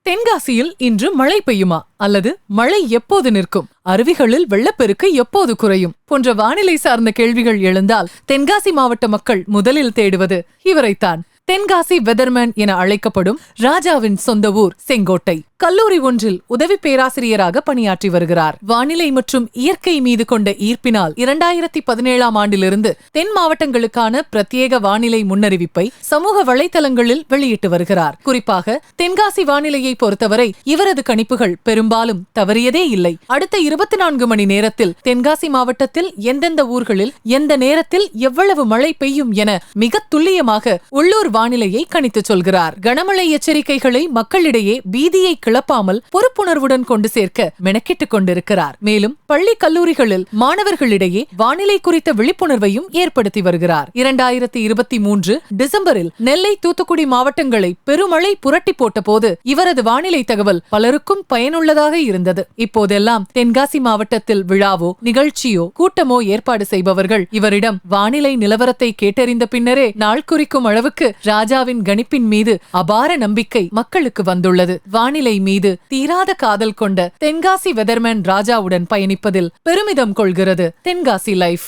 தென்காசியில் இன்று மழை பெய்யுமா அல்லது மழை எப்போது நிற்கும், அருவிகளில் வெள்ளப்பெருக்கு எப்போது குறையும் போன்ற வானிலை சார்ந்த கேள்விகள் எழுந்தால் தென்காசி மாவட்ட மக்கள் முதலில் தேடுவது இவரைத்தான். தென்காசி வெதர்மேன் என அழைக்கப்படும் ராஜாவின் சொந்த ஊர் செங்கோட்டை. கல்லூரி ஒன்றில் உதவி பேராசிரியராக பணியாற்றி வருகிறார். வானிலை மற்றும் இயற்கை மீது கொண்ட ஈர்ப்பினால் 2017ஆம் ஆண்டிலிருந்து தென் மாவட்டங்களுக்கான பிரத்யேக வானிலை முன்னறிவிப்பை சமூக வலைதளங்களில் வெளியிட்டு வருகிறார். குறிப்பாக தென்காசி வானிலையை பொறுத்தவரை இவரது கணிப்புகள் பெரும்பாலும் தவறியதே இல்லை. அடுத்த 24 மணி நேரத்தில் தென்காசி மாவட்டத்தில் எந்தெந்த ஊர்களில் எந்த நேரத்தில் எவ்வளவு மழை பெய்யும் என மிக துல்லியமாக உள்ளூர் வானிலையை கணித்து சொல்கிறார். கனமழை எச்சரிக்கைகளை மக்களிடையே பீதியை கிளப்பாமல் பொறுப்புணர்வுடன் கொண்டு சேர்க்க மெனக்கிட்டுக் கொண்டிருக்கிறார். மேலும் பள்ளி கல்லூரிகளில் மாணவர்களிடையே வானிலை குறித்த விழிப்புணர்வையும் ஏற்படுத்தி வருகிறார். 2023 டிசம்பரில் நெல்லை, தூத்துக்குடி மாவட்டங்களை பெருமழை புரட்டி போட்ட போது இவரது வானிலை தகவல் பலருக்கும் பயனுள்ளதாக இருந்தது. இப்போதெல்லாம் தென்காசி மாவட்டத்தில் விழாவோ நிகழ்ச்சியோ கூட்டமோ ஏற்பாடு செய்பவர்கள் இவரிடம் வானிலை நிலவரத்தை கேட்டறிந்த பின்னரே நாள் குறிக்கும் அளவுக்கு ராஜாவின் கணிப்பின் மீது அபார நம்பிக்கை மக்களுக்கு வந்துள்ளது. வானிலை மீது தீராத காதல் கொண்ட தென்காசி வெதர்மேன் ராஜாவுடன் பயணிப்பதில் பெருமிதம் கொள்கிறது தென்காசி லைஃப்.